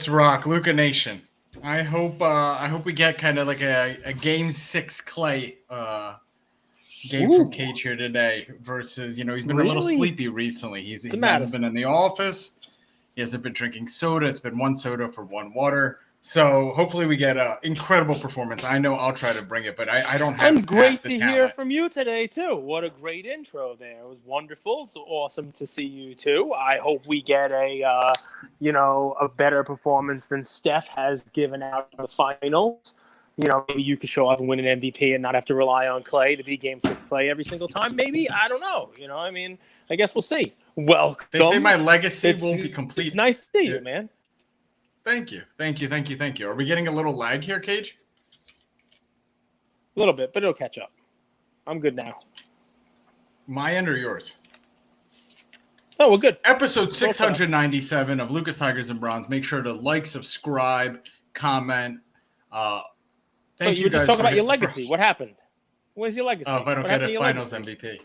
Let's rock, Luca Nation. I hope we get kind of like a Game 6 Clay game from Cage here today versus, he's been a little sleepy recently. He hasn't been in the office. He hasn't been drinking soda. It's been one soda for one water. So hopefully we get an incredible performance. I know I'll try to bring it, but I don't have. And great to hear from you today too. What a great intro there. It was wonderful. It's awesome to see you too. I hope we get a better performance than Steph has given out in the finals. Maybe you could show up and win an MVP and not have to rely on Clay to be Game 6 Clay every single time. Maybe. I don't know. I guess we'll see. Welcome. They say my legacy won't be complete. It's nice to see you, man. Thank you. Are we getting a little lag here, Cage? A little bit, but it'll catch up. I'm good now. My end or yours? Oh, we're good. Episode 697 of Lucas Tigers and Bronze. Make sure to like, subscribe, comment. Thank you. You were just talking about your legacy. What happened? Where's your legacy? Oh, if I don't get a finals MVP.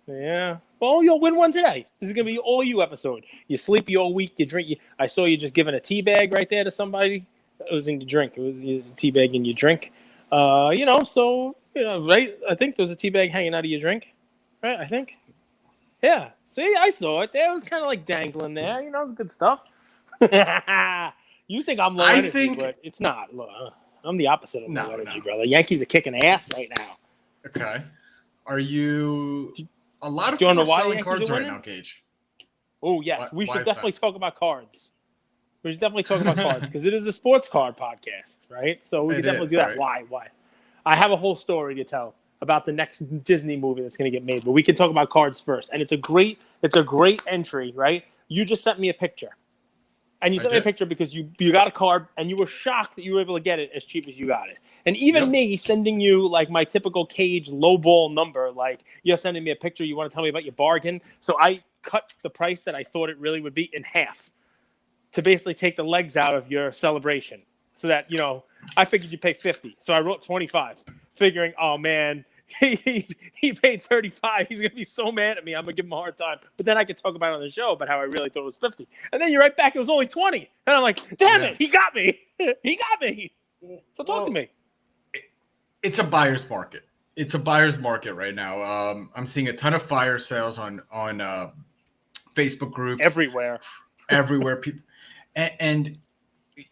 Yeah. Well, you'll win one today. This is going to be all you episode. You sleepy all week. You drink. I saw you just giving a tea bag right there to somebody. It was in your drink. It was a tea bag in your drink. Right? I think there was a tea bag hanging out of your drink. Right? I think. Yeah. See, I saw it there. It was kind of like dangling there. It's good stuff. You think I'm low energy, but it's not. Look, I'm the opposite of low energy, brother. Yankees are kicking ass right now. Okay. Are you... A lot of people are selling cards right now, Cage. Oh, yes. We should definitely talk about cards. We should definitely talk about cards because it is a sports card podcast, right? So we can definitely do that. Right. Why? I have a whole story to tell about the next Disney movie that's going to get made, but we can talk about cards first. And it's a great entry, right? You just sent me a picture. And you sent me a picture because you got a card and you were shocked that you were able to get it as cheap as you got it. And even me sending you like my typical Cage lowball number, like you're sending me a picture, you want to tell me about your bargain. So I cut the price that I thought it really would be in half to basically take the legs out of your celebration. So that, I figured you'd pay 50. So I wrote 25, figuring, oh man, he paid 35. He's going to be so mad at me. I'm going to give him a hard time. But then I could talk about it on the show about how I really thought it was 50. And then you're right back. It was only 20. And I'm like, damn it. He got me. He got me. So talk to me. It's a buyer's market. It's a buyer's market right now. I'm seeing a ton of fire sales on Facebook groups. Everywhere. People. And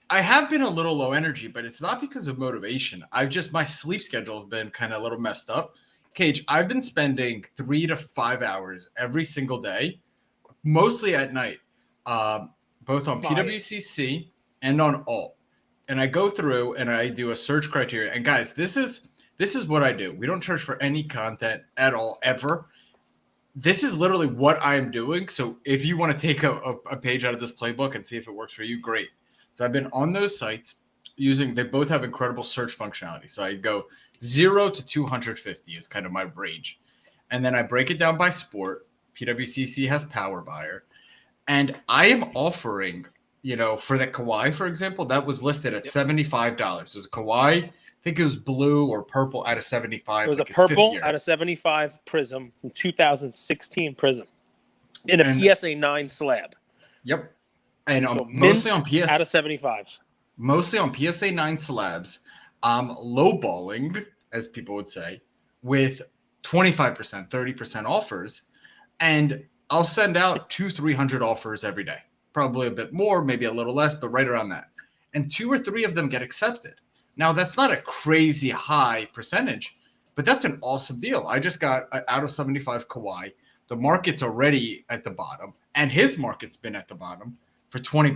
I have been a little low energy, but it's not because of motivation. My sleep schedule has been kind of a little messed up. Cage, I've been spending 3 to 5 hours every single day, mostly at night, both on PWCC and on Alt. And I go through and I do a search criteria. And guys, this is what I do. We don't charge for any content at all, ever. This is literally what I'm doing. So if you want to take a page out of this playbook and see if it works for you, great. So I've been on those sites they both have incredible search functionality. So I go 0 to 250 is kind of my range. And then I break it down by sport. PWCC has Power Buyer. And I am offering, for the Kawhi, for example, that was listed at $75. It was a Kawhi, I think it was blue or purple out of 75. It was a purple out of 75 Prism from 2016 Prism in a PSA 9 slab. Yep. And so mostly on PS out of 75. Mostly on PSA 9 slabs. Lowballing, as people would say, with 25%, 30% offers. And I'll send out 200-300 offers every day. Probably a bit more, maybe a little less, but right around that. And 2 or 3 of them get accepted. Now, that's not a crazy high percentage, but that's an awesome deal. I just got out of 75 Kawhi. The market's already at the bottom, and his market's been at the bottom for $20.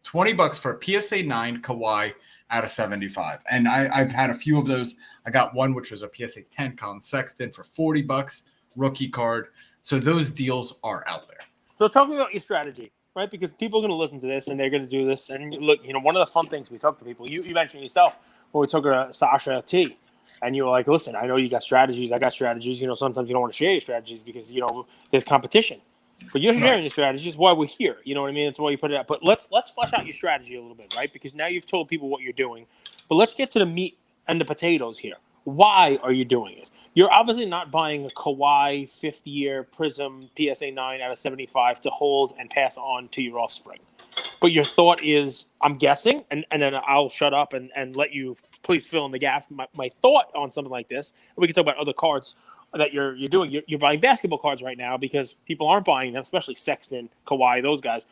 $20 for a PSA 9 Kawhi out of 75. And I've had a few of those. I got one, which was a PSA 10 Colin Sexton for $40, rookie card. So those deals are out there. So talk to me about your strategy, right? Because people are going to listen to this and they're going to do this. And look, one of the fun things we talk to people, you mentioned yourself when we took Sasha T. And you were like, listen, I know you got strategies. I got strategies. Sometimes you don't want to share your strategies because, there's competition. But you're sharing your strategy. It's why we're here. You know what I mean? It's why you put it out. But let's flesh out your strategy a little bit, right? Because now you've told people what you're doing. But let's get to the meat and the potatoes here. Why are you doing it? You're obviously not buying a Kawhi 5th-year Prism PSA 9 out of 75 to hold and pass on to your offspring. But your thought is, I'm guessing, and then I'll shut up and let you please fill in the gaps. My thought on something like this, and we can talk about other cards that you're doing. You're buying basketball cards right now because people aren't buying them, especially Sexton, Kawhi, those guys.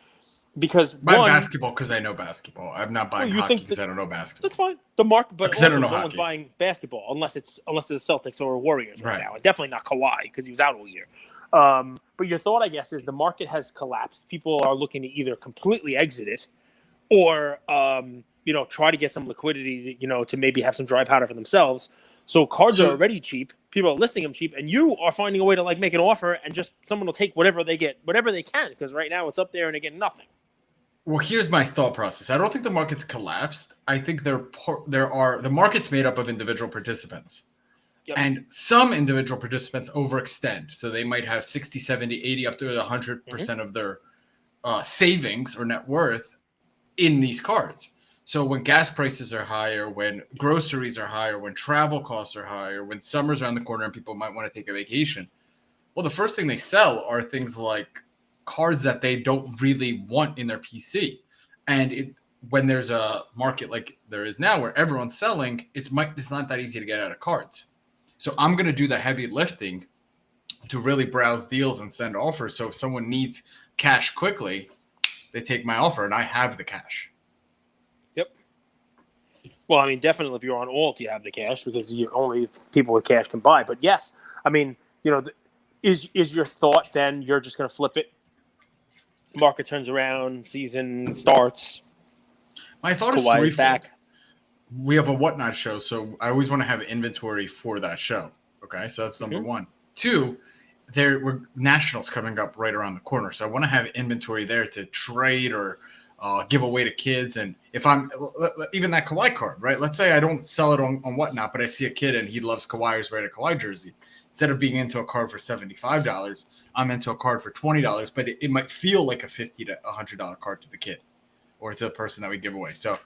Because basketball because I know basketball. I'm not buying hockey because I don't know basketball. That's fine. The market, but also no hockey. one's buying basketball unless it's the Celtics or Warriors right now. And definitely not Kawhi because he was out all year. But your thought, I guess, is the market has collapsed. People are looking to either completely exit it or, try to get some liquidity, to maybe have some dry powder for themselves. So cards are already cheap. People are listing them cheap, and you are finding a way to make an offer, and just someone will take whatever they can, because right now it's up there and they get nothing. Well, here's my thought process. I don't think the market's collapsed. I think the market's made up of individual participants. Yep. And some individual participants overextend. So they might have 60, 70, 80, up to 100% of their savings or net worth in these cards. So when gas prices are higher, when groceries are higher, when travel costs are higher, when summer's around the corner and people might want to take a vacation, well, the first thing they sell are things like cards that they don't really want in their PC. And when there's a market like there is now where everyone's selling, it's not that easy to get out of cards. So I'm going to do the heavy lifting to really browse deals and send offers. So if someone needs cash quickly, they take my offer and I have the cash. Yep. Well, I mean, definitely if you're on alt, you have the cash because only people with cash can buy. But yes, I mean, is your thought then you're just going to flip it? Market turns around, season starts. My thought is threefold. Back. We have a Whatnot show, so I always want to have inventory for that show. Okay, so that's number one. Two, there were nationals coming up right around the corner, so I want to have inventory there to trade or give away to kids. And if I'm even that Kawhi card, right? Let's say I don't sell it on Whatnot, but I see a kid and he loves Kawhi, who's wearing a Kawhi jersey. Instead of being into a card for $75, I'm into a card for $20, but it might feel like a $50 to $100 card to the kid or to the person that we give away. So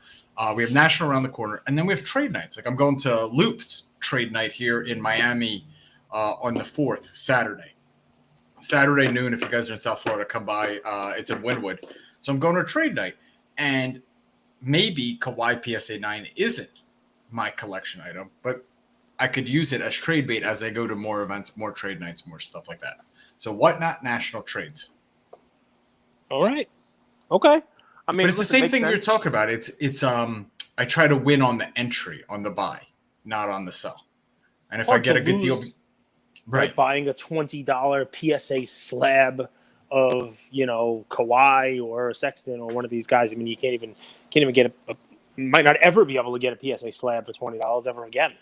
we have national around the corner, and then we have trade nights. Like I'm going to Loop's trade night here in Miami on the 4th, Saturday noon. If you guys are in South Florida, come by. It's in Wynwood. So I'm going to a trade night, and maybe Kawhi PSA 9 isn't my collection item, but I could use it as trade bait as I go to more events, more trade nights, more stuff like that. So Whatnot national trades. All right. Okay. I mean, but it's the same thing you're talking about. It's I try to win on the entry, on the buy, not on the sell. And if I get a good deal, right, like buying a $20 PSA slab of Kawhi or Sexton or one of these guys. I mean, you can't even get might not ever be able to get a PSA slab for $20 ever again.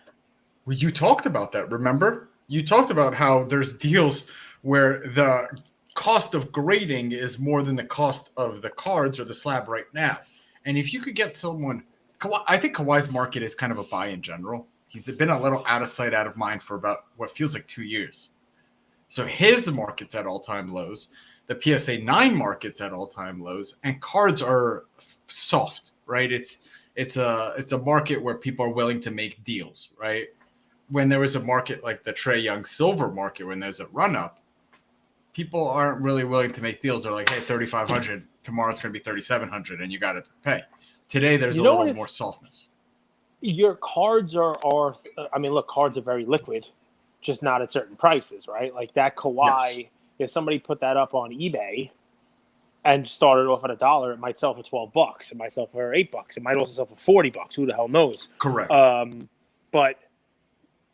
Well, you talked about that. Remember, you talked about how there's deals where the cost of grading is more than the cost of the cards or the slab right now. And if you could get someone, I think Kawhi's market is kind of a buy in general. He's been a little out of sight, out of mind for about what feels like 2 years. So his market's at all-time lows. The PSA 9 market's at all-time lows, and cards are soft, right? It's a market where people are willing to make deals, right? When there was a market like the Trae Young silver market, when there's a run-up, people aren't really willing to make deals. They're like, hey, 3,500, tomorrow it's going to be 3,700, and you got to pay. Today, there's a little more softness. Your cards are I mean, look, cards are very liquid, just not at certain prices, right? Like that Kawhi, yes. If somebody put that up on eBay and started off at $1, it might sell for $12. It might sell for $8. It might also sell for $40. Who the hell knows? Correct. But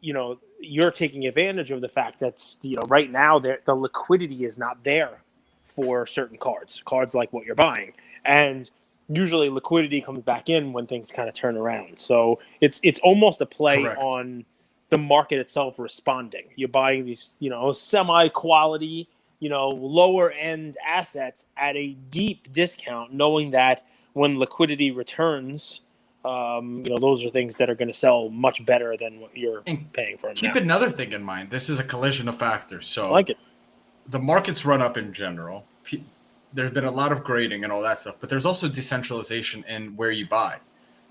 you're taking advantage of the fact that right now the liquidity is not there for certain cards like what you're buying, and usually liquidity comes back in when things kind of turn around. So it's almost a play Correct. On the market itself responding. You're buying these, semi-quality, lower end assets at a deep discount, knowing that when liquidity returns, those are things that are going to sell much better than what you're paying for them. Keep another thing in mind. This is a collision of factors. So I like it. The market's run up in general. There's been a lot of grading and all that stuff, but there's also decentralization in where you buy.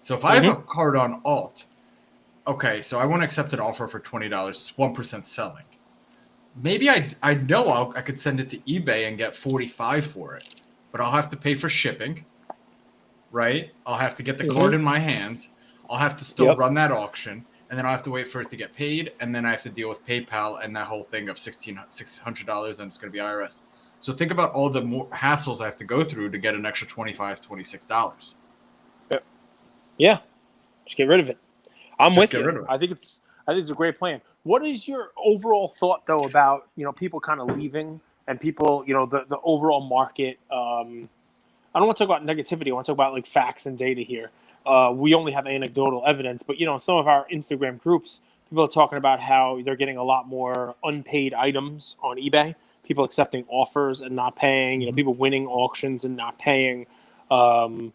So if I have a card on alt, okay, so I want to accept an offer for $20. It's 1% selling. Maybe I know I could send it to eBay and get $45 for it, but I'll have to pay for shipping. right? I'll have to get the card in my hands. I'll have to still run that auction, and then I'll have to wait for it to get paid, and then I have to deal with PayPal and that whole thing of $600, and it's going to be IRS. So think about all the more hassles I have to go through to get an extra $25, $26. Yeah, just get rid of it. I'm with you. I think it's a great plan. What is your overall thought though about people kind of leaving and people the overall market? I don't want to talk about negativity. I want to talk about like facts and data here. We only have anecdotal evidence, but some of our Instagram groups, people are talking about how they're getting a lot more unpaid items on eBay. People accepting offers and not paying. People winning auctions and not paying. I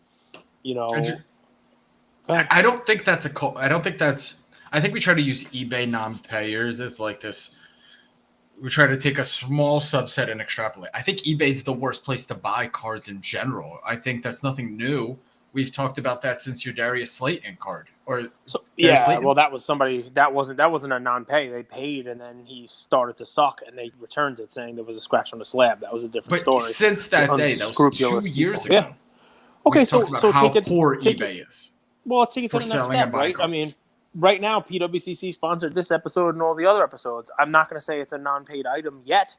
don't think that's I think we try to use eBay non-payers as like this. We try to take a small subset and extrapolate. I think eBay's the worst place to buy cards in general. I think that's nothing new. We've talked about that since your Darius Slayton card. Slayton? Well, that was somebody that wasn't a non-pay. They paid and then he started to suck and they returned it saying there was a scratch on the slab. That was a different story. Since that day, that was 2 years ago. Yeah. Okay, so how poor eBay is. Well, let's take it to the next step, right? I mean, right now, PWCC sponsored this episode and all the other episodes. I'm not going to say it's a non-paid item yet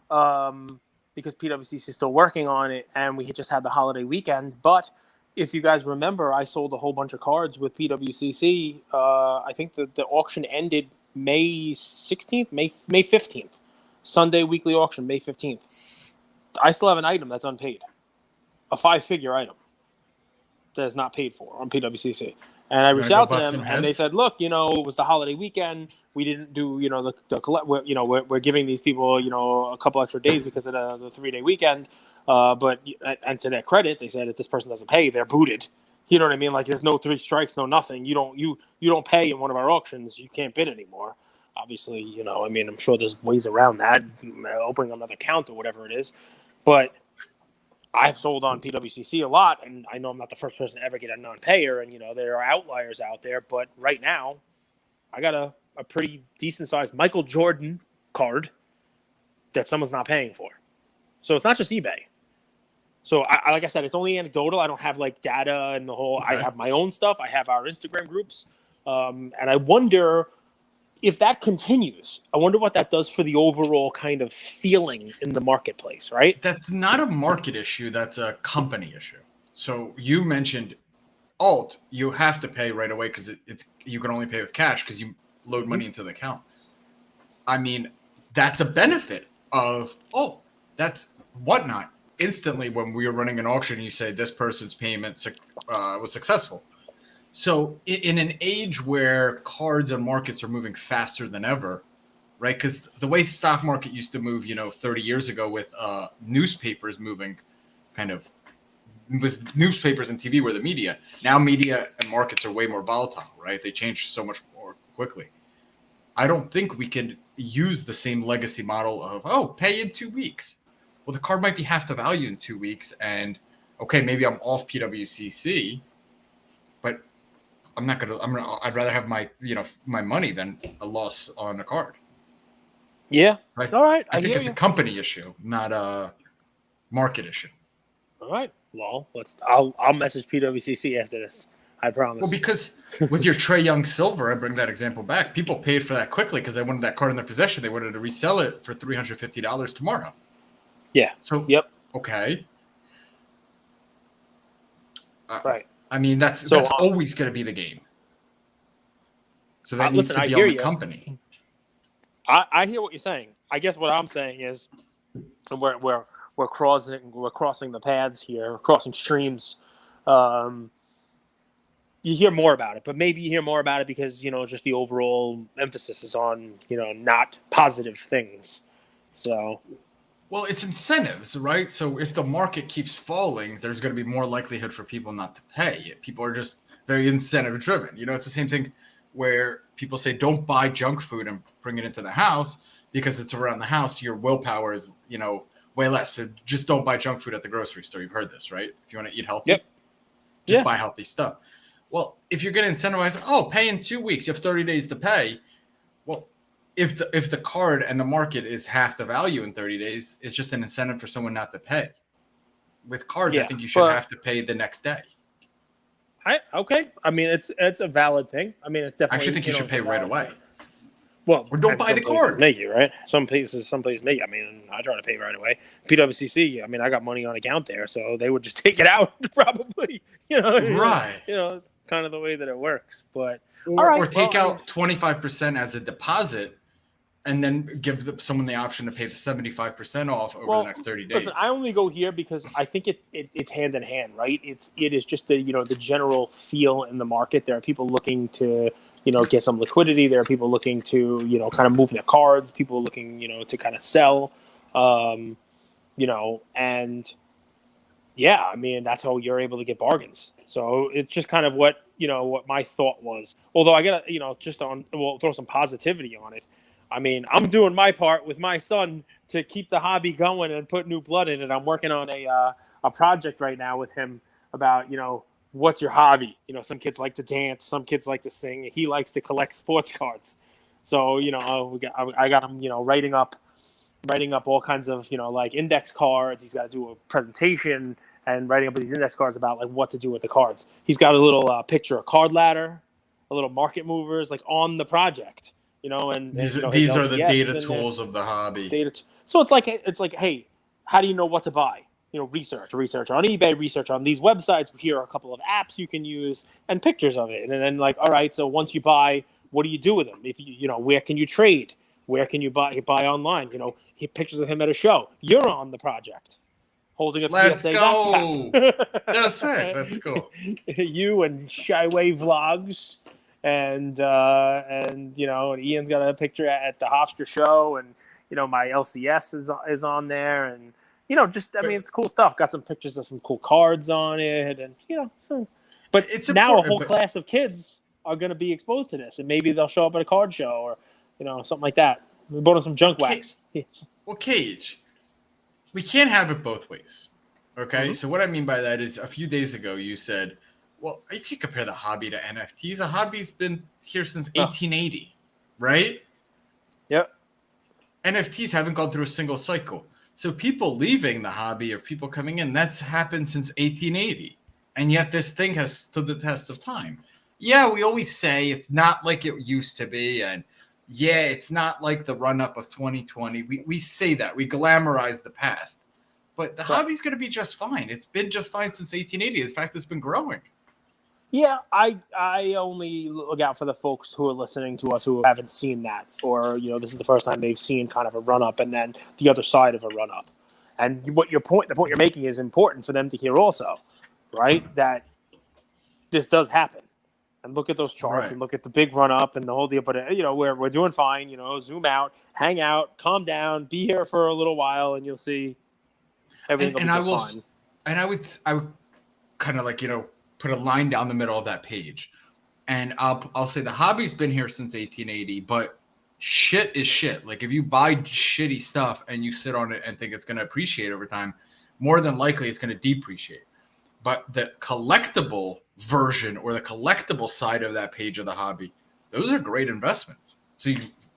because PWCC is still working on it and we just had the holiday weekend. But if you guys remember, I sold a whole bunch of cards with PWCC. I think the auction ended May 16th, May 15th. Sunday weekly auction, May 15th. I still have an item that's unpaid. A 5-figure item that is not paid for on PWCC. And I reached out to them, and they said, "Look, it was the holiday weekend. We didn't do, we're giving these people, a couple extra days because of the 3-day weekend. But to their credit, they said if this person doesn't pay, they're booted. You know what I mean? Like there's no 3 strikes, no nothing. You don't pay in one of our auctions, you can't bid anymore. Obviously, I'm sure there's ways around that, opening another account or whatever it is. But I've sold on PWCC a lot, and I know I'm not the first person to ever get a non-payer, and there are outliers out there. But right now, I got a pretty decent-sized Michael Jordan card that someone's not paying for. So it's not just eBay. So like I said, it's only anecdotal. I don't have like data and the whole. Okay. I have my own stuff. I have our Instagram groups, and I wonder if that continues. I wonder what that does for the overall kind of feeling in the marketplace, right? That's not a market issue. That's a company issue. So you mentioned alt. You have to pay right away because you can only pay with cash because you load money into the account. I mean, that's a benefit of that's whatnot. Instantly, when we were running an auction, you say this person's payment was successful. So in an age where cards and markets are moving faster than ever, right? Because the way the stock market used to move, 30 years ago with newspapers moving was newspapers and TV were the media. Now media and markets are way more volatile, right? They change so much more quickly. I don't think we can use the same legacy model of, pay in 2 weeks. Well, the card might be half the value in 2 weeks. And okay, maybe I'm off PWCC, but I'd rather have my money than a loss on a card. Yeah. Right? All right. I think it's a company issue, not a market issue. All right. Well, I'll message PWCC after this. I promise. Well, because with your Trae Young silver, I bring that example back. People paid for that quickly because they wanted that card in their possession. They wanted to resell it for $350 tomorrow. Yeah. So, yep. Okay. Right. I mean, that's always going to be the game. So that needs to be on the company. I hear what you're saying. I guess what I'm saying is we're crossing the paths here, we're crossing streams. You hear more about it, but maybe you hear more about it because just the overall emphasis is on not positive things. So. Well, it's incentives, right? So if the market keeps falling, there's going to be more likelihood for people not to pay. People are just very incentive driven. It's the same thing where people say, don't buy junk food and bring it into the house because it's around the house. Your willpower is, way less. So just don't buy junk food at the grocery store. You've heard this, right? If you want to eat healthy, just buy healthy stuff. Well, if you're going to incentivize, pay in 2 weeks, you have 30 days to pay. Well, if the card and the market is half the value in 30 days, it's just an incentive for someone not to pay. With cards, I think you should have to pay the next day. Okay. I mean, it's a valid thing. I mean, it's definitely. I actually think you should pay right away. Well, or don't buy the card. Make you, right? Some places make. I mean, I try to pay right away. PWCC. I mean, I got money on account there, so they would just take it out probably. Right. It's kind of the way that it works. But or take out 25% as a deposit, and then give someone the option to pay the 75% off over the next 30 days. Listen, I only go here because I think it's hand in hand, right? It is just the the general feel in the market. There are people looking to get some liquidity. There are people looking to kind of move their cards. People looking to kind of sell, and yeah, I mean that's how you're able to get bargains. So it's just kind of what my thought was. Although I gotta throw some positivity on it. I mean, I'm doing my part with my son to keep the hobby going and put new blood in it. I'm working on a project right now with him about, what's your hobby? Some kids like to dance, some kids like to sing. He likes to collect sports cards. So, I got him, writing up all kinds of, like index cards. He's got to do a presentation and writing up these index cards about like what to do with the cards. He's got a little picture of card ladder, a little market movers like on the project. And these are the data tools of the hobby. So it's like, hey, how do you know what to buy? Research on eBay, research on these websites. Here are a couple of apps you can use and pictures of it. And then all right, so once you buy, what do you do with them? If where can you trade? Where can you buy online? Pictures of him at a show. You're on the project. Holding a PSA. Let's go. That's it. Let's go. You and Shyway Vlogs. And Ian's got a picture at the Hofstra show, and my LCS is on there, and it's cool stuff. Got some pictures of some cool cards on it, and but it's now a whole class of kids are going to be exposed to this, and maybe they'll show up at a card show or something like that. We bought them some junk wax. Well, Cage, we can't have it both ways. Okay, mm-hmm. So what I mean by that is a few days ago you said, well, you can't compare the hobby to NFTs. A hobby's been here since 1880, right? Yep. NFTs haven't gone through a single cycle. So people leaving the hobby or people coming in, that's happened since 1880. And yet this thing has stood the test of time. Yeah, we always say it's not like it used to be. And yeah, it's not like the run-up of 2020. We say that. We glamorize the past. But the hobby's going to be just fine. It's been just fine since 1880. In fact, it's been growing. Yeah, I only look out for the folks who are listening to us who haven't seen that, or this is the first time they've seen kind of a run up and then the other side of a run up. And the point you're making is important for them to hear also, right? That this does happen. And look at those charts and look at the big run up and the whole deal. But we're doing fine. Zoom out, hang out, calm down, be here for a little while, and you'll see everything will be just fine. And I would kind of like put a line down the middle of that page, and I'll say the hobby's been here since 1880, but shit is shit. Like if you buy shitty stuff and you sit on it and think it's going to appreciate over time, more than likely it's going to depreciate. But the collectible version or the collectible side of that page of the hobby, those are great investments. So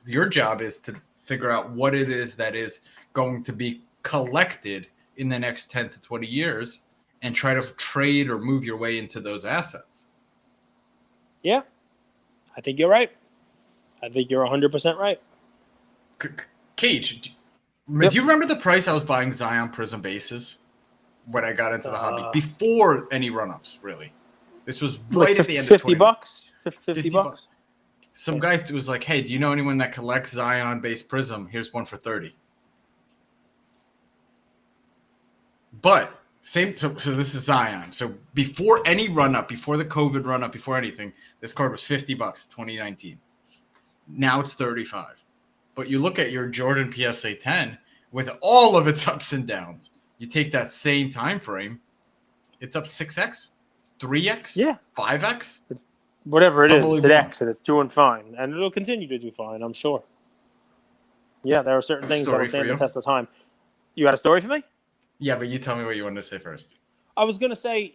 your job is to figure out what it is that is going to be collected in the next 10 to 20 years and try to trade or move your way into those assets. Yeah, I think you're right. I think you're 100% right. Cage, do you remember the price I was buying Zion Prism bases when I got into the hobby? Before any run-ups, really. This was right at the end of 50 bucks? 50 bucks. Some guy was like, hey, do you know anyone that collects Zion-based Prism? Here's one for 30. But so this is Zion. So before any run-up, before the COVID run-up, before anything, this card was $50, 2019. Now it's 35. But you look at your Jordan PSA 10 with all of its ups and downs. You take that same time frame, it's up 6x, 3x, 5x. It's whatever it is, it's an X, and it's doing fine, and it'll continue to do fine, I'm sure. Yeah, there are certain things that will stand the test of time. You got a story for me? Yeah, but you tell me what you wanted to say first. I was going to say,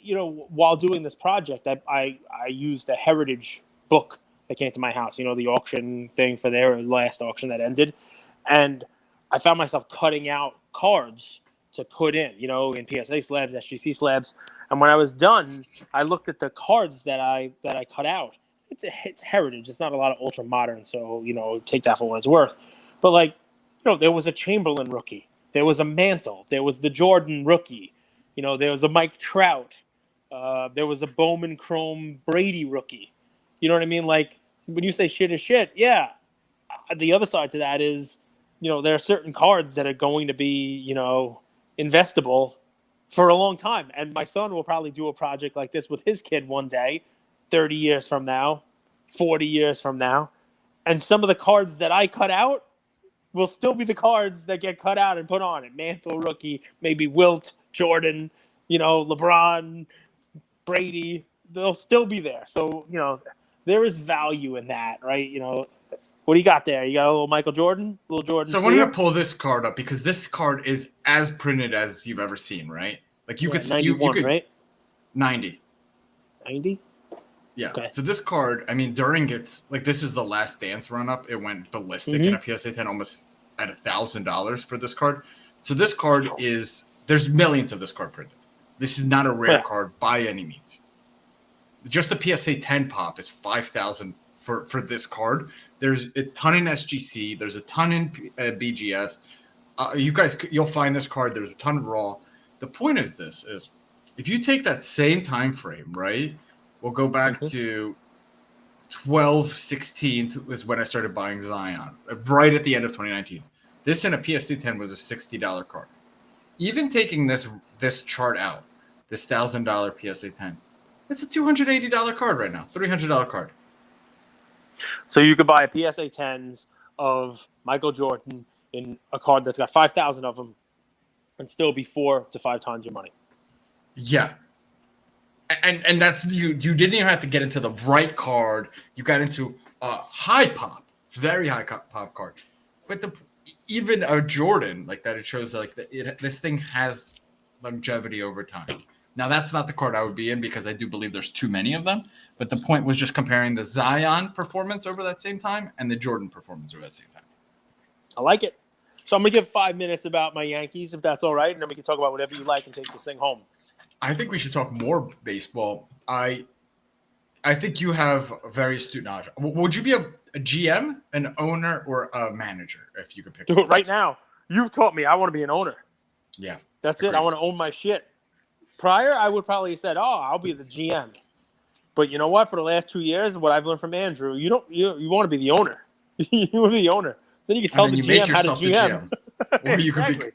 while doing this project, I used a heritage book that came to my house, the auction thing for their last auction that ended. And I found myself cutting out cards to put in, in PSA slabs, SGC slabs. And when I was done, I looked at the cards that I cut out. It's heritage. It's not a lot of ultra modern, so take that for what it's worth. But there was a Chamberlain rookie, there was a Mantle, there was the Jordan rookie, there was a Mike Trout, there was a Bowman Chrome Brady rookie. You know what I mean? Like when you say shit is shit, yeah. The other side to that is, there are certain cards that are going to be, investable for a long time. And my son will probably do a project like this with his kid one day, 30 years from now, 40 years from now. And some of the cards that I cut out will still be the cards that get cut out and put on it. Mantle rookie, maybe Wilt, Jordan, LeBron, Brady. They'll still be there. So, there is value in that, right? What do you got there? You got a little Michael Jordan? So I wanted to pull this card up because this card is as printed as you've ever seen, right? Like you could see, you could, right? 90. 90? Yeah. Okay. So this card, I mean, during its, this is the Last Dance run-up. It went ballistic in a PSA 10, almost at $1,000 for this card. So this card there's millions of this card printed. This is not a rare card by any means. Just the PSA 10 pop is $5,000 for this card. There's a ton in SGC. There's a ton in BGS. You'll find this card. There's a ton of raw. The point of this is, if you take that same time frame, right? We'll go back to 12/16 is when I started buying Zion, right at the end of 2019. This in a PSA 10 was a $60 card. Even taking this chart out, this $1,000 PSA 10, it's a $280 card right now, $300 card. So you could buy a PSA 10s of Michael Jordan in a card that's got 5,000 of them and still be 4 to 5 times your money. Yeah. And that's you didn't even have to get into the right card. You got into a high pop, very high pop card. But even a Jordan like that, it shows this thing has longevity over time. Now that's not the card I would be in because I do believe there's too many of them. But the point was just comparing the Zion performance over that same time and the Jordan performance over that same time. I like it. So I'm going to give 5 minutes about my Yankees, if that's all right, and then we can talk about whatever you like and take this thing home. I think we should talk more baseball. I think you have a very astute knowledge. Would you be a GM, an owner, or a manager if you could pick? Do it right now. You've taught me I want to be an owner. Yeah. That's it. I want to own my shit. Prior, I would probably have said, I'll be the GM. But you know what? For the last 2 years, what I've learned from Andrew, you want to be the owner. You want to be the owner. Then you can tell the GM how to GM. Or you exactly.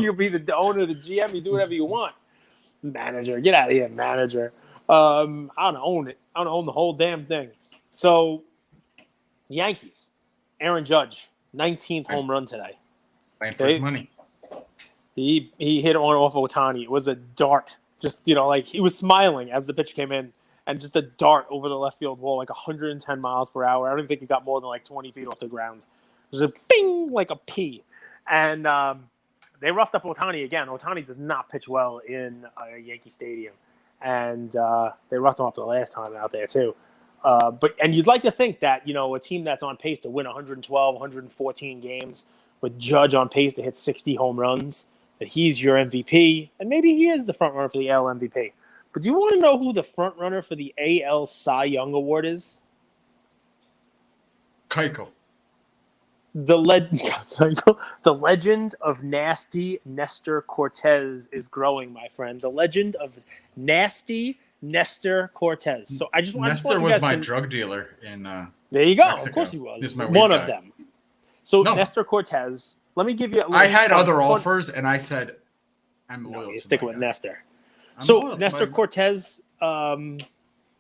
You'll be the owner, the GM. You do whatever you want. Manager, get out of here, manager. I want to own it. I want to own the whole damn thing. So, Yankees, Aaron Judge, 19th home run today. Playing for his money. He hit one off of Ohtani. It was a dart. Just, he was smiling as the pitch came in, and just a dart over the left field wall, 110 miles per hour. I don't think it got more than 20 feet off the ground. It was a bing, like a pea. And they roughed up Ohtani again. Ohtani does not pitch well in Yankee Stadium. And they roughed him up the last time out there, too. And you'd like to think that, a team that's on pace to win 112, 114 games, with Judge on pace to hit 60 home runs, that he's your MVP, and maybe he is the front runner for the AL MVP. But do you want to know who the front runner for the AL Cy Young Award is? Keuchel. The legend of nasty Nestor Cortes is growing, my friend. The legend of nasty Nestor Cortes. So I just want Nestor was my drug dealer in there you go. Mexico. Of course he was. One of them. So no. Nestor Cortes. Let me give you. I had other offers, and I said, "I'm loyal." You stick with Nestor. So Nestor Cortes,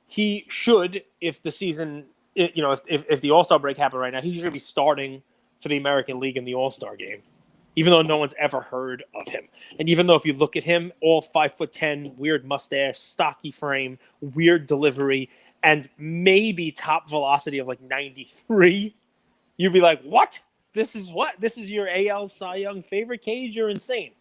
he should, if the season, if the All-Star break happened right now, he should be starting for the American League in the All-Star game, even though no one's ever heard of him. And even though if you look at him, all 5'10", weird mustache, stocky frame, weird delivery, and maybe top velocity of 93, you'd be like, what? This is your AL Cy Young favorite, Cage? You're insane.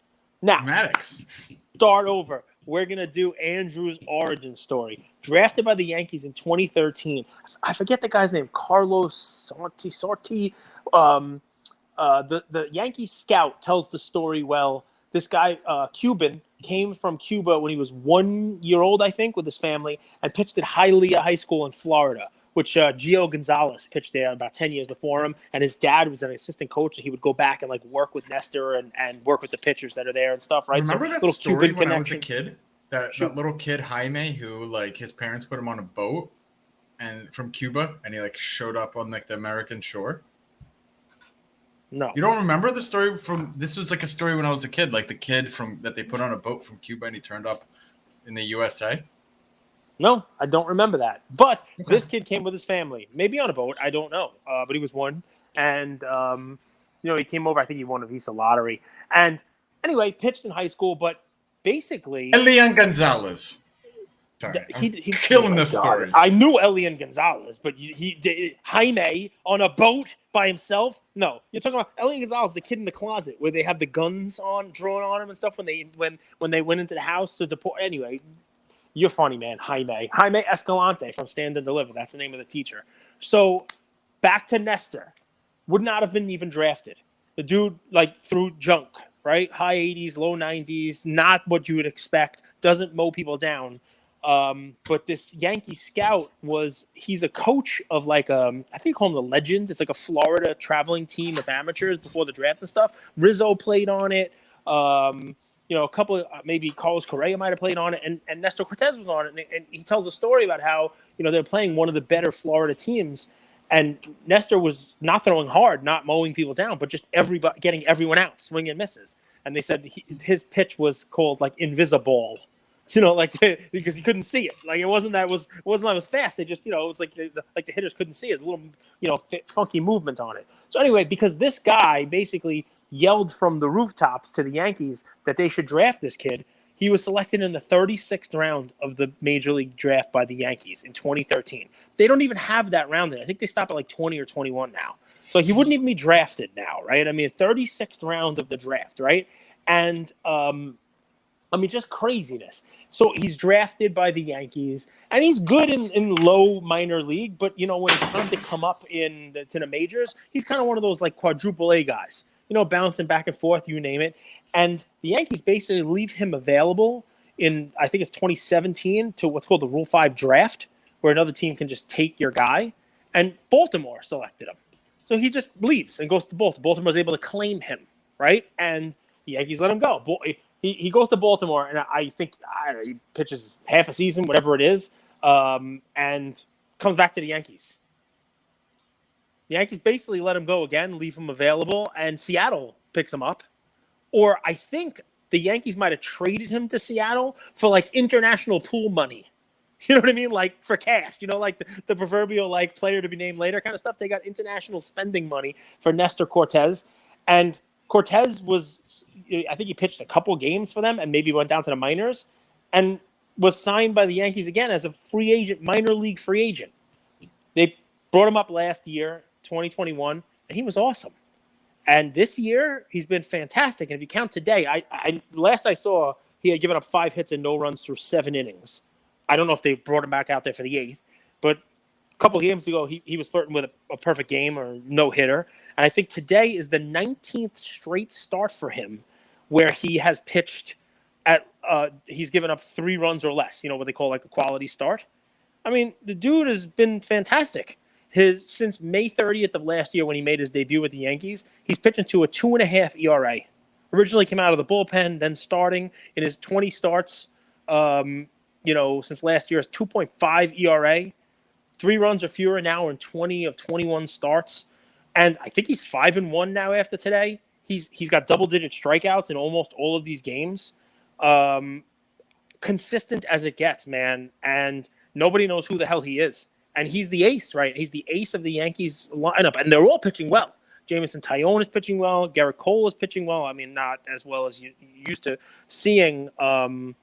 Now, Maddox. Start over. We're going to do Andrew's origin story. Drafted by the Yankees in 2013. I forget the guy's name. Carlos Sarti. The Yankee scout tells the story well This guy, Cuban, came from Cuba when he was 1 year old, I think, with his family, and pitched at Hialeah High School in Florida, which Gio Gonzalez pitched there about 10 years before him. And his dad was an assistant coach, so he would go back and like work with Nestor and work with the pitchers that are there and stuff, right? Remember so that little story Cuban when connection. I was a kid? That little kid, Jaime, who like his parents put him on a boat and from Cuba, and he like showed up on like the American shore. No. You don't remember the story from? This was like a story when I was a kid, like the kid from that they put on a boat from Cuba and he turned up in the USA. No, I don't remember that. But This kid came with his family, maybe on a boat. I don't know. But he was one, and he came over. I think he won a Visa lottery, and anyway, pitched in high school. But basically, Elian Gonzalez. Sorry, he killing this story. I knew Elian Gonzalez, but Jaime on a boat by himself? No, you're talking about Elian Gonzalez, the kid in the closet where they have the guns drawn on him and stuff when they went into the house to deport. Anyway, you're funny, man. Jaime Escalante from Stand and Deliver. That's the name of the teacher. So back to Nestor, would not have been even drafted. The dude like threw junk, right? High 80s, low 90s, not what you would expect. Doesn't mow people down. But this Yankee scout he's a coach of like, I think you call them the Legends. It's like a Florida traveling team of amateurs before the draft and stuff. Rizzo played on it. A couple of, maybe Carlos Correa might've played on it and Nestor Cortes was on it. And he tells a story about how, they're playing one of the better Florida teams and Nestor was not throwing hard, not mowing people down, but just getting everyone out, swing and misses. And they said his pitch was called like invisible. Because he couldn't see it. Like it wasn't that it was fast. They just, it was like the hitters couldn't see it. A little, funky movement on it. So anyway, because this guy basically yelled from the rooftops to the Yankees that they should draft this kid, he was selected in the 36th round of the Major League draft by the Yankees in 2013. They don't even have that round in. I think they stop at like 20 or 21 now. So he wouldn't even be drafted now, right? I mean, 36th round of the draft, right? And just craziness. So he's drafted by the Yankees, and he's good in low minor league. But when it's time to come up to the majors, he's kind of one of those like quadruple A guys. Bouncing back and forth, you name it. And the Yankees basically leave him available in, I think it's 2017, to what's called the Rule 5 draft, where another team can just take your guy. And Baltimore selected him, so he just leaves and goes to Baltimore. Baltimore's able to claim him, right? And the Yankees let him go. He goes to Baltimore, and I think he pitches half a season, whatever it is, and comes back to the Yankees. The Yankees basically let him go again, leave him available, and Seattle picks him up. Or I think the Yankees might have traded him to Seattle for like international pool money. You know what I mean? Like for cash, like the proverbial like player to be named later kind of stuff. They got international spending money for Nestor Cortes, and Cortes I think he pitched a couple games for them and maybe went down to the minors and was signed by the Yankees again as a free agent, minor league free agent. They brought him up last year, 2021, and he was awesome. And this year, he's been fantastic. And if you count today, last I saw, he had given up 5 hits and no runs through 7 innings. I don't know if they brought him back out there for the 8th, but a couple games ago, he was flirting with a perfect game or no hitter. And I think today is the 19th straight start for him where he has pitched he's given up 3 runs or less, what they call like a quality start. I mean, the dude has been fantastic. Since May 30th of last year when he made his debut with the Yankees, he's pitching to a 2.5 ERA. Originally came out of the bullpen, then starting in his 20 starts, since last year, is 2.5 ERA. 3 runs or fewer now in 20 of 21 starts. And I think he's 5-1 now after today. He's got double-digit strikeouts in almost all of these games. Consistent as it gets, man. And nobody knows who the hell he is. And he's the ace, right? He's the ace of the Yankees lineup. And they're all pitching well. Jamison Tyone is pitching well. Garrett Cole is pitching well. I mean, not as well as you used to seeing, Cole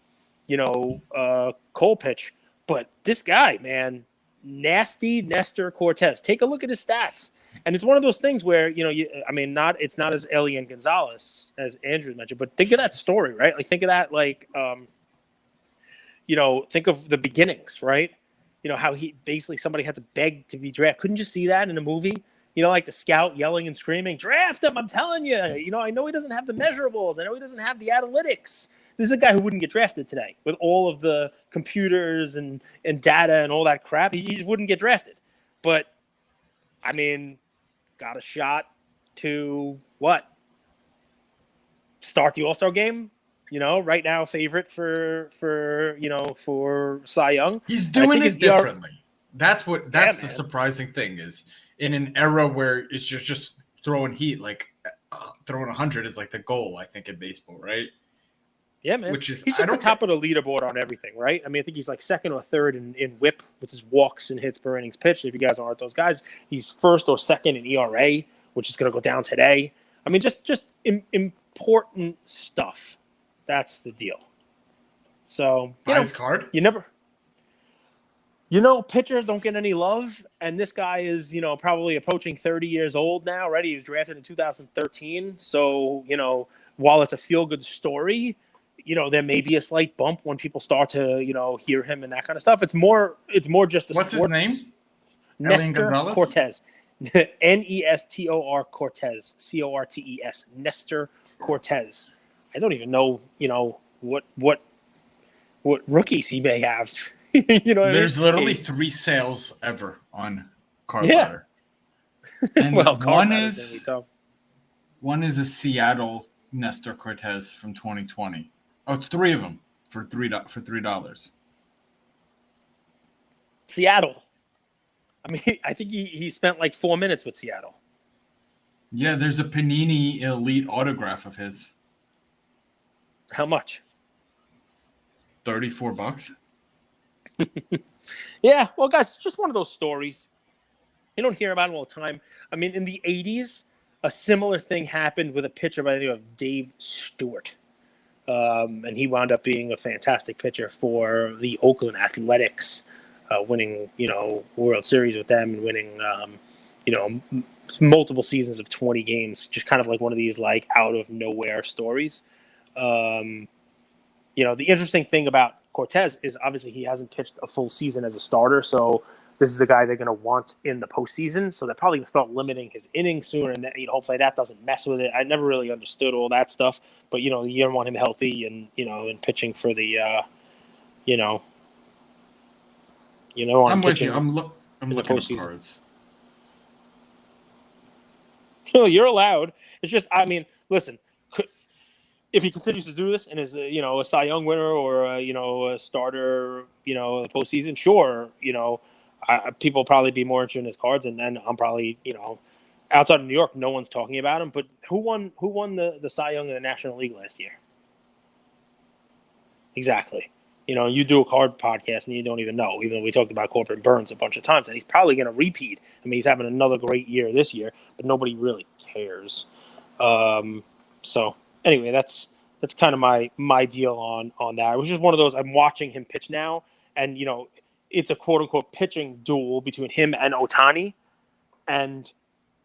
pitch. But this guy, man, nasty Nestor Cortes. Take a look at his stats. And it's one of those things where, it's not as Elian Gonzalez as Andrews mentioned, but think of that story, right? Like, think of that, think of the beginnings, right? How he basically somebody had to beg to be drafted. Couldn't you see that in a movie? like the scout yelling and screaming, draft him, I'm telling you. I know he doesn't have the measurables. I know he doesn't have the analytics. This is a guy who wouldn't get drafted today with all of the computers and data and all that crap. He just wouldn't get drafted. But, I mean, got a shot to what? Start the All-Star game? Right now favorite for Cy Young. He's doing it differently. That's the surprising thing is in an era where it's just throwing heat, like throwing 100 is like the goal, I think, in baseball, right? Yeah, man. He's at the top of the leaderboard on everything, right? I mean, I think he's like second or third in WHIP, which is walks and hits per innings pitched. If you guys aren't those guys, he's first or second in ERA, which is going to go down today. I mean, just important stuff. That's the deal. So, nice card. Pitchers don't get any love, and this guy is, probably approaching 30 years old now, right? He was drafted in 2013. So, while it's a feel-good story, there may be a slight bump when people start to, hear him and that kind of stuff. It's more just What's his name? Nestor Cortes. Nestor Cortes. Cortes. Nestor Cortes. I don't even know, what rookies he may have. There's literally 3 sales ever on card ladder. And one is a Seattle Nestor Cortes from 2020. Oh, it's 3 of them for $3. Seattle. I mean, I think he spent like 4 minutes with Seattle. Yeah, there's a Panini Elite autograph of his. How much? $34. Yeah, well, guys, it's just one of those stories. You don't hear about them all the time. I mean, in the 80s, a similar thing happened with a pitcher by the name of Dave Stewart. And he wound up being a fantastic pitcher for the Oakland Athletics, winning, World Series with them and winning, multiple seasons of 20 games, just kind of like one of these like out of nowhere stories. The interesting thing about Cortes is obviously he hasn't pitched a full season as a starter, so this is a guy they're going to want in the postseason. So they're probably going to start limiting his innings sooner, and hopefully that doesn't mess with it. I never really understood all that stuff, but you don't want him healthy and and pitching for the I'm with you. I'm looking at cards. No, you're allowed. It's just, I mean, listen. If he continues to do this and is a Cy Young winner or a starter, the postseason, sure, people will probably be more interested in his cards, and I'm probably outside of New York, no one's talking about him. But who won the Cy Young in the National League last year? Exactly. You do a card podcast and you don't even know. Even though we talked about Corbin Burns a bunch of times, and he's probably going to repeat. I mean, he's having another great year this year, but nobody really cares. So. Anyway, that's kind of my deal on that. It was just one of those. I'm watching him pitch now, and it's a quote unquote pitching duel between him and Ohtani, and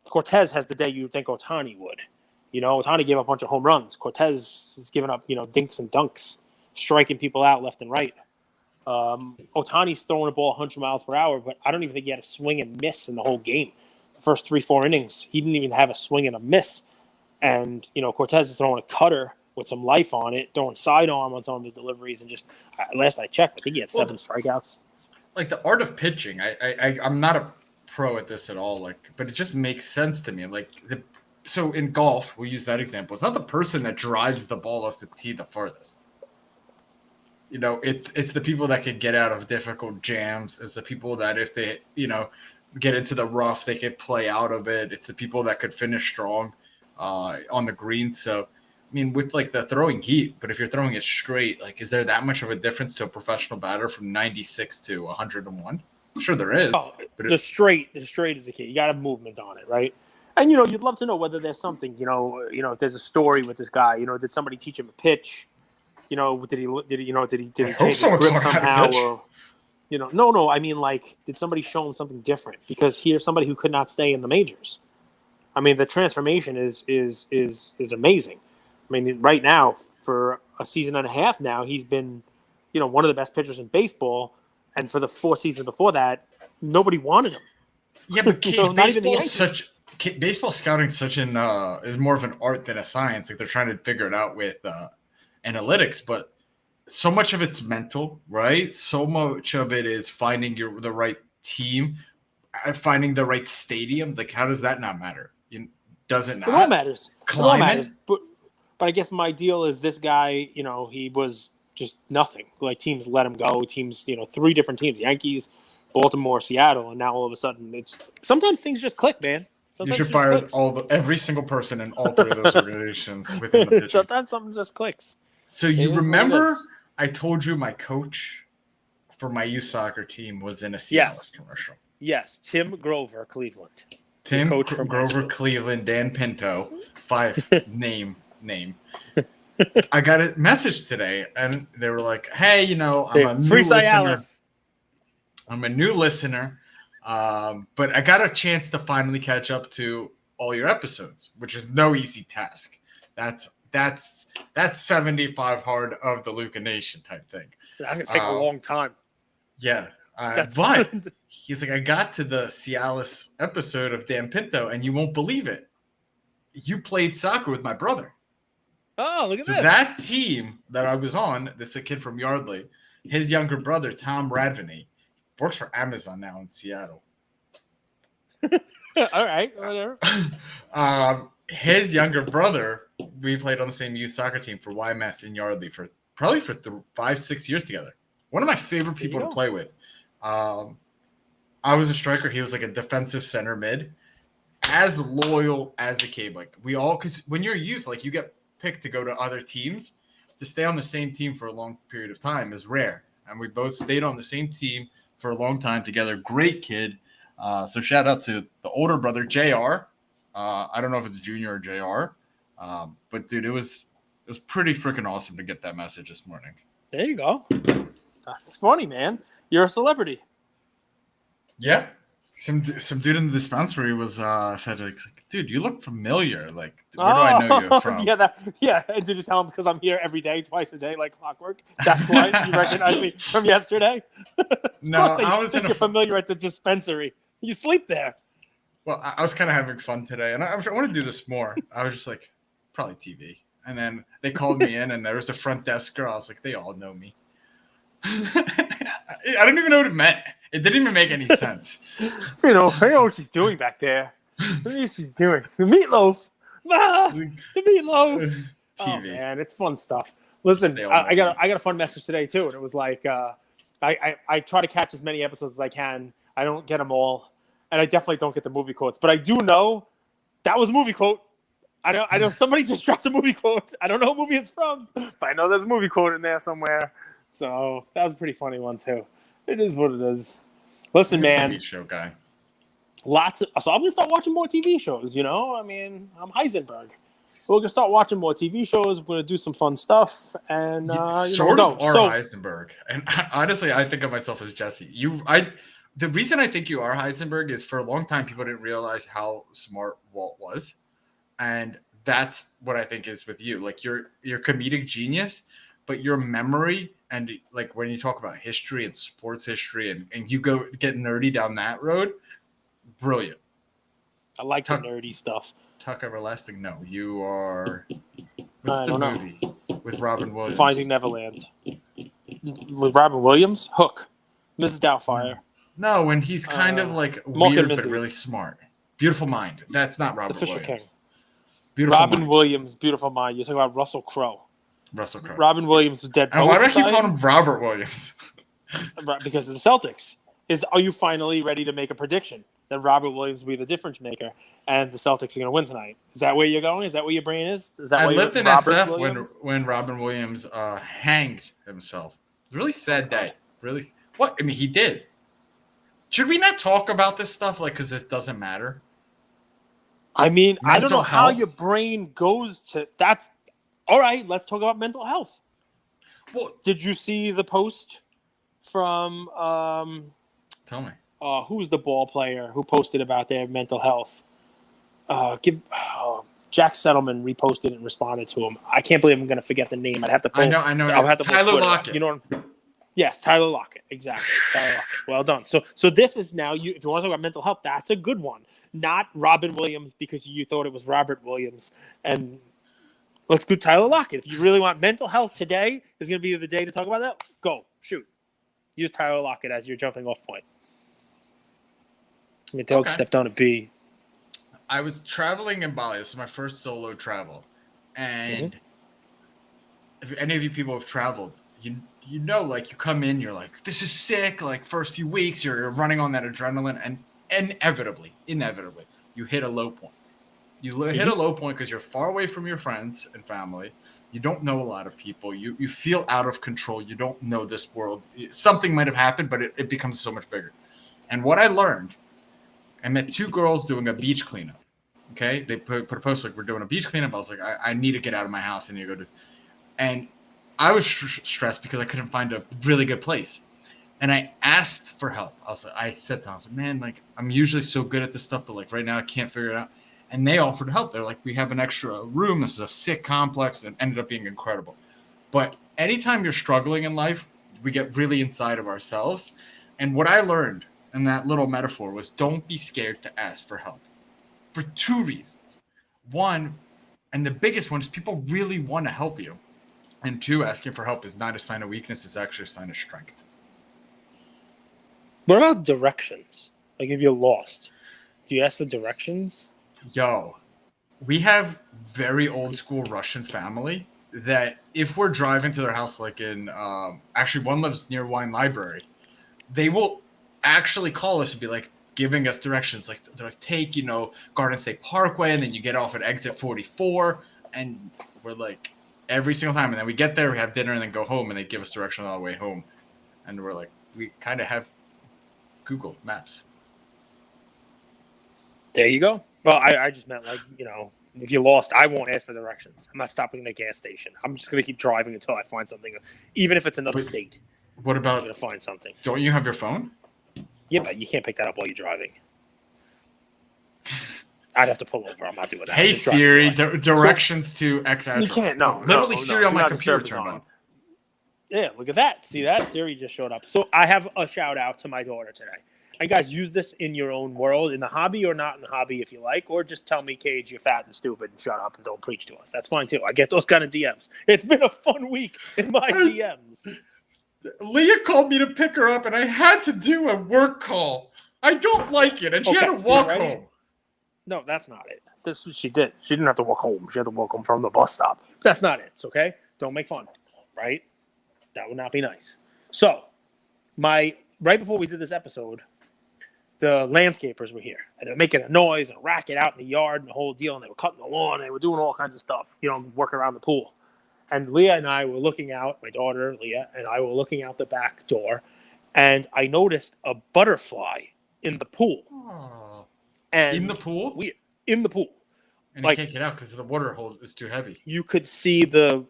Cortes has the day you would think Ohtani would. Ohtani gave up a bunch of home runs. Cortes is giving up dinks and dunks, striking people out left and right. Ohtani's throwing a ball 100 miles per hour, but I don't even think he had a swing and miss in the whole game. The first 3-4 innings, he didn't even have a swing and a miss. And, Cortes is throwing a cutter with some life on it, throwing sidearm on some of his deliveries. And just last I checked, I think he had 7 strikeouts. Like the art of pitching, I'm not a pro at this at all. But it just makes sense to me. So in golf, we use that example. It's not the person that drives the ball off the tee the farthest. It's the people that could get out of difficult jams. It's the people that if they, get into the rough, they could play out of it. It's the people that could finish strong. On the green. So, I mean, with the throwing heat, but if you're throwing it straight, is there that much of a difference to a professional batter from 96 to 101? I'm sure there is. Oh, but the straight is the key. You got to have movement on it, right? And, you'd love to know whether there's something, if there's a story with this guy, did somebody teach him a pitch? Did he change his grip somehow? Or, no, I mean, did somebody show him something different? Because here's somebody who could not stay in the majors. I mean, the transformation is amazing. I mean, right now, for a season and a half now, he's been, one of the best pitchers in baseball. And for the 4 seasons before that, nobody wanted him. Yeah, but baseball is baseball scouting is more of an art than a science. Like they're trying to figure it out with analytics, but so much of it's mental, right? So much of it is finding the right team, finding the right stadium. Like, how does that not matter? Does it not? It all matters. Climate? It all matters. But I guess my deal is this guy, he was just nothing. Like teams let him go. Teams, 3 different teams: Yankees, Baltimore, Seattle, and now all of a sudden sometimes things just click, man. Sometimes you should fire every single person in all 3 of those organizations within the district. Sometimes something just clicks. So you remember I told you my coach for my youth soccer team was in a Cialis commercial. Yes, Tim Grover, Cleveland. Tim Grover, Cleveland, Dan Pinto, 5 name. I got a message today, and they were like, "Hey, I'm a new listener. I'm a new listener, but I got a chance to finally catch up to all your episodes, which is no easy task. That's 75 hard of the Luca Nation type thing. That's gonna take a long time. Yeah, but he's like, I got to the Cialis episode of Dan Pinto, and you won't believe it. You played soccer with my brother. Oh, look at this. That team that I was on, this is a kid from Yardley, his younger brother, Tom Radvaney, works for Amazon now in Seattle. All right, whatever. His younger brother, we played on the same youth soccer team for YMS in Yardley for 5-6 years together. One of my favorite people to play with. I was a striker. He was like a defensive center mid. As loyal as a kid. Like because when you're a youth, like you get picked to go to other teams. To stay on the same team for a long period of time is rare. And we both stayed on the same team for a long time together. Great kid. So shout out to the older brother, JR. I don't know if it's Junior or JR. But dude, it was pretty freaking awesome to get that message this morning. There you go. It's funny, man. You're a celebrity. Yeah. Some dude in the dispensary was said, like, dude, you look familiar. Like, where do I know you from? Yeah. And did you tell him because I'm here every day, twice a day, like clockwork? That's why you recognize me from yesterday. No, I was you're familiar at the dispensary. You sleep there. Well, I was kind of having fun today, and I want to do this more. I was just like, probably TV. And then they called me in, and there was a front desk girl. I was like, they all know me. I don't even know what it meant. It didn't even make any sense. I know what she's doing back there. What is she doing? The meatloaf. The meatloaf. TV. Oh man, it's fun stuff. Listen, I got a fun message today too, and it was like I try to catch as many episodes as I can. I don't get them all, and I definitely don't get the movie quotes. But I do know that was a movie quote. I know somebody just dropped a movie quote. I don't know what movie it's from, but I know there's a movie quote in there somewhere. So that was a pretty funny one too. It is what it is. Listen, man. TV show guy. So I'm gonna start watching more TV shows. I mean, I'm Heisenberg. We're gonna start watching more TV shows. We're gonna do some fun stuff, and Heisenberg. And honestly, I think of myself as Jesse. The reason I think you are Heisenberg is for a long time people didn't realize how smart Walt was, and that's what I think is with you. Like you're comedic genius, but your memory and like when you talk about history and sports history and you go get nerdy down that road, brilliant. I like the nerdy stuff. Tuck Everlasting. No, you are. What's the movie with Robin Williams? Finding Neverland. With Robin Williams? Hook. Mrs. Doubtfire. No, when he's kind of like weird but really smart. Beautiful Mind. That's not Robin Williams. The Fisher King. Robin Williams, Beautiful Mind. You're talking about Russell Crowe. Robin Williams was dead. Why do I keep calling him Robert Williams? Because of the Celtics. Are you finally ready to make a prediction that Robert Williams will be the difference maker and the Celtics are going to win tonight? Is that where you're going? Is that where your brain is? I lived in SF when Robin Williams hanged himself. It was a really sad day. Really? What? I mean, he did. Should we not talk about this stuff because it doesn't matter? I mean, I don't know how your brain goes to that's all right. Let's talk about mental health. Well, did you see the post from tell me. Who's the ball player who posted about their mental health? Jack Settleman reposted and responded to him. I can't believe I'm going to forget the name. I'd have to pull. I know. I'll have to Tyler Lockett. You know. Yes, Tyler Lockett. Exactly. Tyler Lockett. Well done. So this is now, if you want to talk about mental health, that's a good one. Not Robin Williams because you thought it was Robert Williams. And let's go Tyler Lockett. If you really want mental health today is going to be the day to talk about that, go. Shoot. Use Tyler Lockett as your jumping off point. I mean, Doug stepped on a B. I was traveling in Bali. This is my first solo travel. And if any of you people have traveled, you know, like you come in, you're like, this is sick. Like first few weeks, you're running on that adrenaline, and inevitably, you hit a low point. You hit a low point because you're far away from your friends and family. You don't know a lot of people. You feel out of control. You don't know this world. Something might have happened, but it becomes so much bigger. And what I learned, I met two girls doing a beach cleanup. Okay, they put a post like, we're doing a beach cleanup. I was like, I need to get out of my house. I need to go to, and I was stressed because I couldn't find a really good place. And I asked for help. I said to them, man, like I'm usually so good at this stuff, but like right now I can't figure it out. And they offered help. They're like, we have an extra room. This is a sick complex, and ended up being incredible. But anytime you're struggling in life, we get really inside of ourselves. And what I learned in that little metaphor was don't be scared to ask for help for two reasons. One, and the biggest one, is people really want to help you. And two, asking for help is not a sign of weakness. It's actually a sign of strength. What about directions? Like if you're lost, do you ask the directions? Yo, we have very old school Russian family that if we're driving to their house, like in, actually one lives near Wine Library, they will actually call us and be like giving us directions. Like they're like, take, Garden State Parkway, and then you get off at exit 44. And we're like, every single time. And then we get there, we have dinner, and then go home, and they give us direction all the way home. And we're like, we kind of have Google Maps. There you go. Well, I just meant like, if you're lost, I won't ask for directions. I'm not stopping at a gas station. I'm just going to keep driving until I find something, even if it's another state. What about? I'm going to find something. Don't you have your phone? Yeah, but you can't pick that up while you're driving. I'd have to pull over. I'm not doing that. Hey Siri, directions to X address. You can't. No, literally Siri on my computer turned on. Yeah, look at that. See that? Siri just showed up. So I have a shout out to my daughter today. And guys, use this in your own world, in the hobby or not in the hobby if you like, or just tell me, Cage, you're fat and stupid and shut up and don't preach to us. That's fine too. I get those kind of DMs. It's been a fun week in my DMs. Leah called me to pick her up, and I had to do a work call. I don't like it, and she had to walk home. No, that's not it. That's what she did. She didn't have to walk home. She had to walk home from the bus stop. That's not it. Okay? Don't make fun. Right? That would not be nice. So, right before we did this episode, the landscapers were here. And they were making a noise and a racket out in the yard and the whole deal. And they were cutting the lawn. And they were doing all kinds of stuff, working around the pool. And Leah and I were looking out, my daughter, Leah, and I were looking out the back door. And I noticed a butterfly in the pool. Oh. And in the pool? In the pool. And you can't get out because the water hole is too heavy. You could see the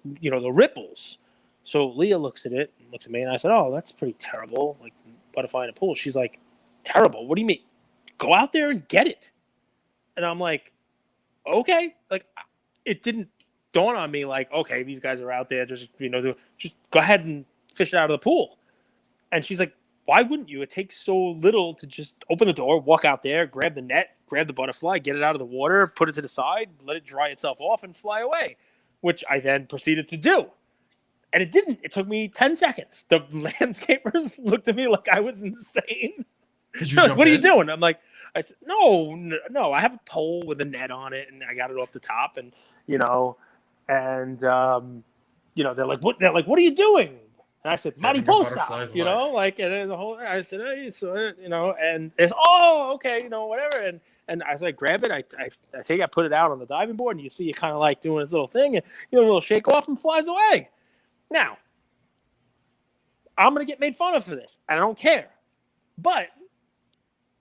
ripples. So Leah looks at it and looks at me, and I said, oh, that's pretty terrible, like butterfly in a pool. She's like, terrible? What do you mean? Go out there and get it. And I'm like, okay. Like, it didn't dawn on me like, okay, these guys are out there, just go ahead and fish it out of the pool. And she's like, why wouldn't you? It takes so little to just open the door, walk out there, grab the net, grab the butterfly, get it out of the water, put it to the side, let it dry itself off, and fly away, which I then proceeded to do. And it didn't. It took me 10 seconds. The landscapers looked at me like I was insane. What are you doing? I'm like, I said, no, I have a pole with a net on it, and I got it off the top, and they're like, what? They're like, what are you doing? And I said, mariposa, and then the whole. I said, hey, so, and it's okay, whatever, and I said, grab it. I think I put it out on the diving board, and you see it kind of like doing this little thing, and a little shake off and flies away. Now, I'm gonna get made fun of for this. I don't care, but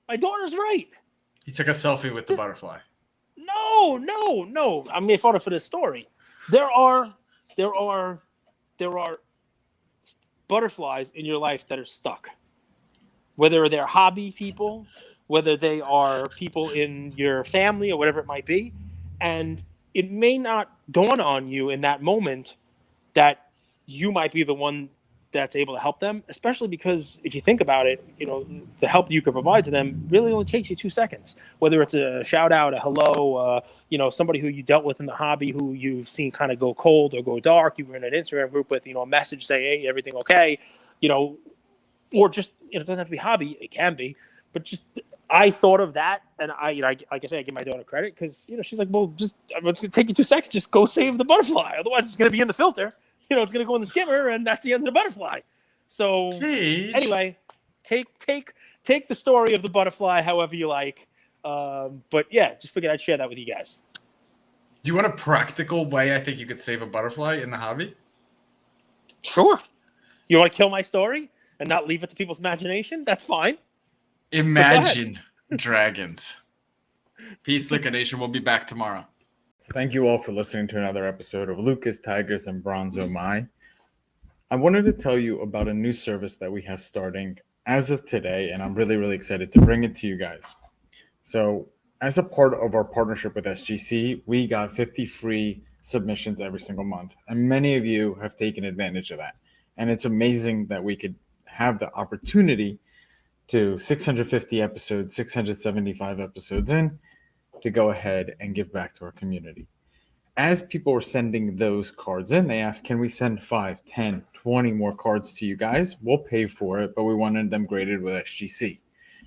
my daughter's right. You took a selfie with the butterfly. No. I'm made fun of for this story. There are butterflies in your life that are stuck. Whether they're hobby people, whether they are people in your family or whatever it might be, and it may not dawn on you in that moment that you might be the one that's able to help them, especially because if you think about it, the help that you can provide to them really only takes you 2 seconds, whether it's a shout out, a hello, somebody who you dealt with in the hobby who you've seen kind of go cold or go dark. You were in an Instagram group with, a message saying, hey, everything okay, or just, it doesn't have to be hobby. It can be, but just, I thought of that. And like I say, I give my daughter credit because, she's like, well, it's going to take you 2 seconds. Just go save the butterfly. Otherwise it's going to be in the filter. It's going to go in the skimmer, and that's the end of the butterfly. So anyway, take the story of the butterfly however you like. But yeah, just figured I'd share that with you guys. Do you want a practical way I think you could save a butterfly in the hobby? Sure. You want to kill my story and not leave it to people's imagination? That's fine. Imagine dragons. Peace, Liquidation. We'll be back tomorrow. So thank you all for listening to another episode of Lucas, Tigers, and Bronzo My. I wanted to tell you about a new service that we have starting as of today, and I'm really, really excited to bring it to you guys. So as a part of our partnership with SGC, we got 50 free submissions every single month, and many of you have taken advantage of that. And it's amazing that we could have the opportunity to 650 episodes, 675 episodes in, to go ahead and give back to our community. As people were sending those cards in, they asked, can we send 5, 10, 20 more cards to you guys? We'll pay for it, but we wanted them graded with SGC.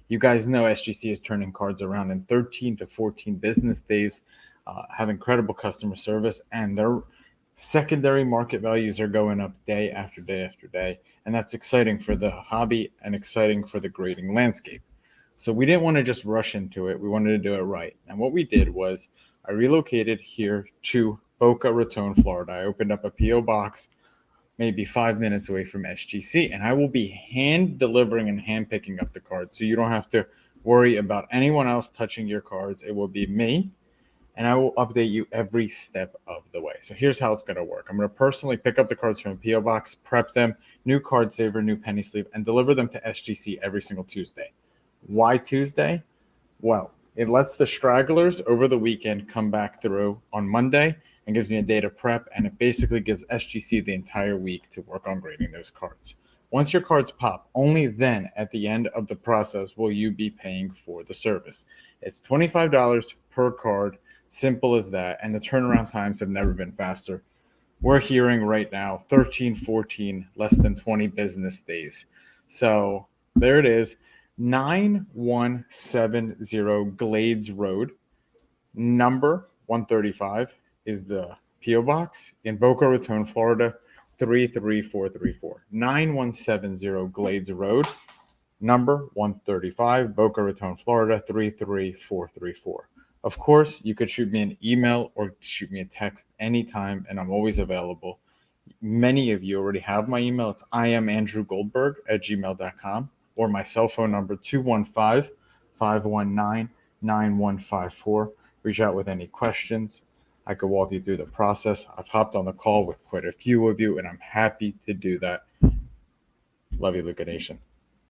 You guys know SGC is turning cards around in 13 to 14 business days, have incredible customer service, and their secondary market values are going up day after day after day. And that's exciting for the hobby and exciting for the grading landscape. So we didn't want to just rush into it. We wanted to do it right. And what we did was I relocated here to Boca Raton, Florida. I opened up a P.O. box maybe 5 minutes away from SGC, and I will be hand delivering and hand picking up the cards. So you don't have to worry about anyone else touching your cards. It will be me, and I will update you every step of the way. So here's how it's going to work. I'm going to personally pick up the cards from a P.O. box, prep them, new card saver, new penny sleeve, and deliver them to SGC every single Tuesday. Why Tuesday? Well, it lets the stragglers over the weekend come back through on Monday and gives me a day to prep, and it basically gives SGC the entire week to work on grading those cards. Once your cards pop, only then at the end of the process will you be paying for the service. It's $25 per card, simple as that, and the turnaround times have never been faster. We're hearing right now 13, 14, less than 20 business days. So there it is. 9170 Glades Road, number 135 is the P.O. box in Boca Raton, Florida, 33434. 9170 Glades Road, number 135, Boca Raton, Florida, 33434. Of course, you could shoot me an email or shoot me a text anytime, and I'm always available. Many of you already have my email. It's iamandrewgoldberg@gmail.com. or my cell phone number, 215-519-9154. Reach out with any questions. I could walk you through the process. I've hopped on the call with quite a few of you, and I'm happy to do that. Love you, Luca Nation.